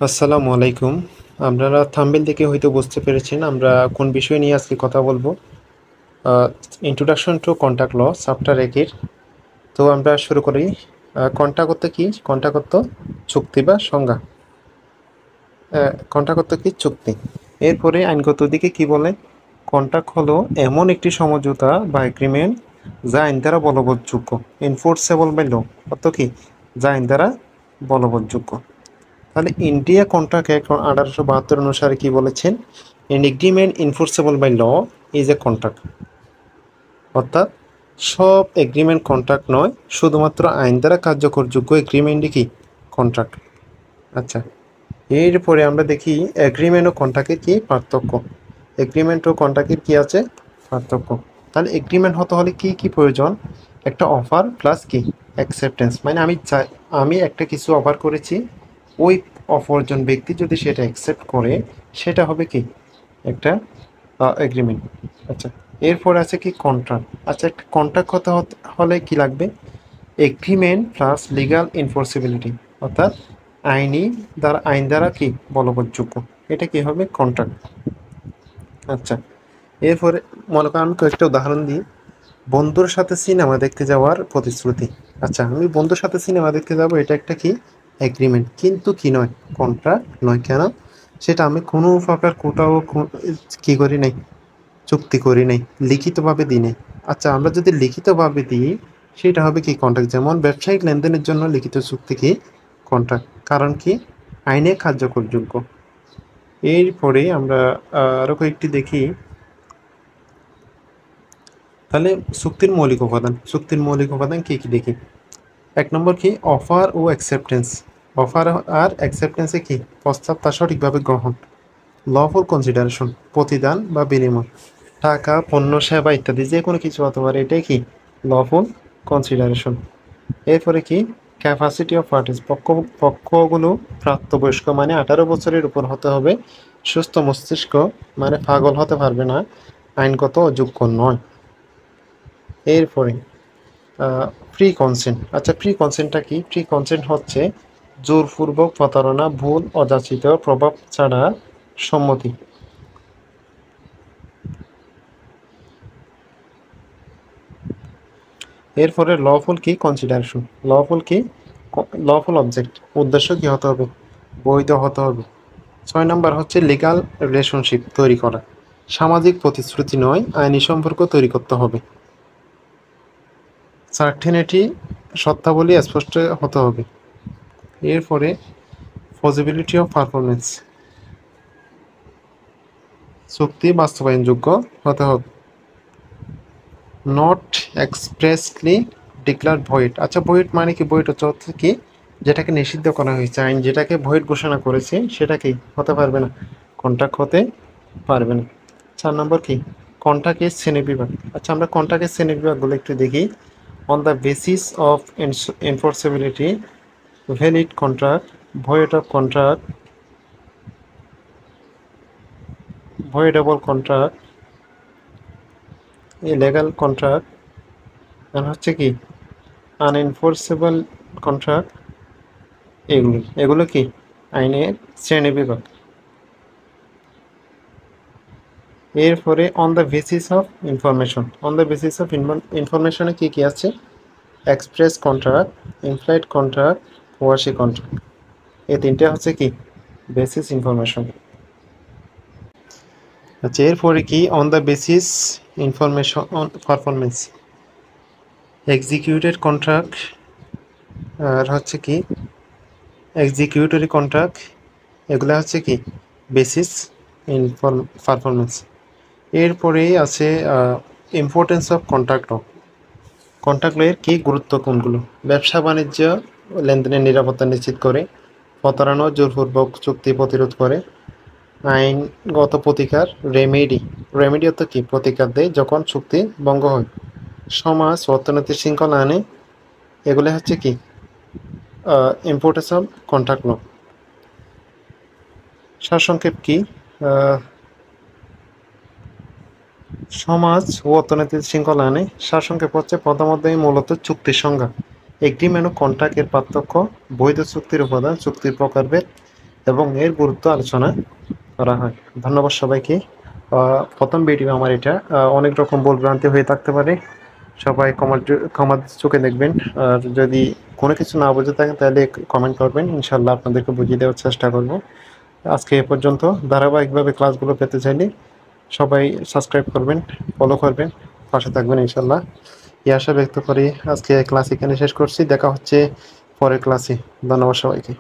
আসসালামু আলাইকুম। আপনারা থাম্বনেল দেখে হয়তো বুঝতে পেরেছেন আমরা কোন বিষয় নিয়ে আজকে কথা বলবো। Introduction to contract law chapter 1 এর। তো আমরা শুরু করি। কন্ট্রাক্ট অর্থ কি? কন্ট্রাক্ট অর্থ চুক্তি বা সংজ্ঞা। কন্ট্রাক্ট অর্থ কি? চুক্তি। এরপরে আইনগত দিকে কি বলে? কন্ট্রাক্ট হলো এমন একটি সমঝোতা বা এগ্রিমেন্ট যা আইন দ্বারা বলবৎযোগ্য। এনফোর্সেবল বাই ল অর্থ কি? যা আইন দ্বারা বলবৎযোগ্য। তাহলে ইন্ডিয়া কন্ট্রাক্ট অ্যাক্ট 1872 অনুসারে কি বলেছেন? An agreement enforceable by law is a contract. অর্থাৎ সব এগ্রিমেন্ট কন্ট্রাক্ট নয়, শুধুমাত্র আইন দ্বারা কার্যকরযোগ্য এগ্রিমেন্টই কি কন্ট্রাক্ট। আচ্ছা, এরপরে আমরা দেখি এগ্রিমেন্ট ও কন্ট্রাক্টের কি পার্থক্য। এগ্রিমেন্ট ও কন্ট্রাক্টের কি আছে পার্থক্য? তাহলে এগ্রিমেন্ট হতে হলে কি কি প্রয়োজন? একটা অফার প্লাস কি অ্যাকসেপ্টেন্স, মানে আমি একটা কিছু অফার করেছি, ওই অপরজন ব্যক্তি যদি সেটা অ্যাকসেপ্ট করে সেটা হবে কি একটা এগ্রিমেন্ট। আচ্ছা, এরপর আছে কি কন্ট্রাক্ট। আচ্ছা, একটা কন্ট্রাক্ট হলে কি লাগবে? এগ্রিমেন্ট প্লাস লিগাল এনফোর্সিবিলিটি, অর্থাৎ আইন দ্বারা কি বলবৎযোগ্য, এটা কি হবে কন্ট্রাক্ট। আচ্ছা, এরপরে মনে করেন আমি কয়েকটা উদাহরণ দিই। বন্ধুর সাথে সিনেমা দেখতে যাওয়ার প্রতিশ্রুতি। আচ্ছা, আমি বন্ধুর সাথে সিনেমা দেখতে যাব, এটা একটা কি এগ্রিমেন্ট, কিন্তু কি নয়, কন্ট্রাক্ট নয়। কেন? সেটা আমি কোনো প্রকার কি করি নাই, চুক্তি করি নাই, লিখিতভাবে দিই নাই। আচ্ছা, আমরা যদি লিখিতভাবে দিই সেটা হবে কি কন্ট্রাক্ট। যেমন ব্যবসায়িক লেনদেনের জন্য লিখিত চুক্তি কি কন্ট্রাক্ট, কারণ কি আইনে কার্যকরযোগ্য। এরপরে আমরা আরো কয়েকটি দেখি। তাহলে চুক্তির মৌলিক উপাদান কি কি দেখি। 1 নম্বর কি অফার ও অ্যাকসেপ্টেন্স। অফার আর অ্যাকসেপ্টেন্সে কি প্রস্তাব তা সঠিকভাবে গ্রহণ। লফুল কনসিডারেশন প্রতিদান বা বিনিময়, টাকা পণ্য সেবা ইত্যাদি যে কোনো কিছু হতে পারে, এটাই কি লফুল কনসিডারেশন। এরপরে কি ক্যাপাসিটি অফ পার্টিস, পক্ষগুলো প্রাপ্তবয়স্ক মানে 18 বছরের উপর হতে হবে, সুস্থ মস্তিষ্ক মানে পাগল হতে পারবে না, আইনগত অযোগ্য নয়। এরপরে প্রি কনসেন্ট। আচ্ছা, প্রি কনসেন্টটা কি? প্রি কনসেন্ট হচ্ছে জোরপূর্বক প্রতারণা, ভুল, অযাচিত প্রভাব ছাড়া সম্মতি। এরপরে লফুল কি কনসিডারেশন। লফুল অবজেক্ট, উদ্দেশ্য কি হতে হবে? বৈধ হতে হবে। 6 নম্বর হচ্ছে লিগাল রিলেশনশিপ তৈরি করা, সামাজিক প্রতিশ্রুতি নয়, আইনি সম্পর্ক তৈরি করতে হবে। সার্টেনিটি, সত্তাবলী স্পষ্ট হতে হবে। এরপরে পসিবিলিটি অফ পারফরমেন্স, চুক্তি বাস্তবায়নযোগ্য হতে হবে। Not expressly declare void. আচ্ছা, ভয়েড মানে কি? ভয়েড হচ্ছে কি যেটাকে নিষিদ্ধ করা হয়েছে, আইন যেটাকে ভয়েড ঘোষণা করেছে সেটা কি হতে পারবে না, কন্ট্রাক্ট হতে পারবে না। 4 নম্বর কি কন্ট্রাক্টের শ্রেণীবিভাগ। আচ্ছা, আমরা কন্ট্রাক্টের শ্রেণীবিভাগগুলো একটু দেখি। On the basis of enforceability, valid contract, void of contract, voidable contract, illegal contract, আর হচ্ছে কি আনএনফোর্সেবল কন্ট্রাক্ট। এগুলো কি আইনের শ্রেণীবিভাগ। এরপরে on the basis of information. On the basis of ইনফরমেশনে কি কি আছে? Express contract, implied contract, quasi contract. এই তিনটে হচ্ছে কি বেসিস ইনফরমেশন। আচ্ছা, এরপরে কি on the basis information on performance, executed contract, আর হচ্ছে কি এক্সিকিউটরি কন্ট্রাক্ট। এগুলো হচ্ছে কি বেসিস পারফরমেন্স। এরপরেই আছে importance of contract law. Contract লয়ের কী গুরুত্ব কোনগুলো? ব্যবসা বাণিজ্য লেনদেনের নিরাপত্তা নিশ্চিত করে, প্রতারণা জোরপূর্বক চুক্তি প্রতিরোধ করে, আইনগত প্রতিকার, রেমেডি অর্থ কি প্রতিকার দেয় যখন চুক্তি ভঙ্গ হয়, সমাজ অর্থনৈতিক শৃঙ্খলা আনে। এগুলো হচ্ছে কি ইম্পর্টেন্স অফ কন্ট্রাক্ট ল। সারসংক্ষেপ কি? সমাজ ও অর্থনৈতিক শৃঙ্খলা আনে। সারসংক্ষেপ হচ্ছে প্রথমত মূলত চুক্তির সংজ্ঞা, এগ্রিমেন্ট ও কন্ট্রাক্ট এর পার্থক্য, বৈধ চুক্তির উপাদান, চুক্তির প্রকারভেদ, এবং এর গুরুত্ব আলোচনা করা হয়। ধন্যবাদ সবাইকে। প্রথম ভিডিও আমার এটা, অনেক রকম ভুলভ্রান্তি হয়ে থাকতে পারে, সবাই ক্ষমার চোখে দেখবেন। আর যদি কোনো কিছু না বুঝে থাকেন তাহলে কমেন্ট করবেন, ইনশাল্লাহ আপনাদেরকে বুঝিয়ে দেওয়ার চেষ্টা করব। আজকে এ পর্যন্ত। ধারাবাহিকভাবে ক্লাসগুলো পেতে চাইলে সবাই সাবস্ক্রাইব করবেন, ফলো করবেন, পাশে থাকবেন ইনশাল্লাহ। এই আশা ব্যক্ত করি আজকে ক্লাস এখানে শেষ করছি। দেখা হচ্ছে পরের ক্লাসে। ধন্যবাদ সবাইকে।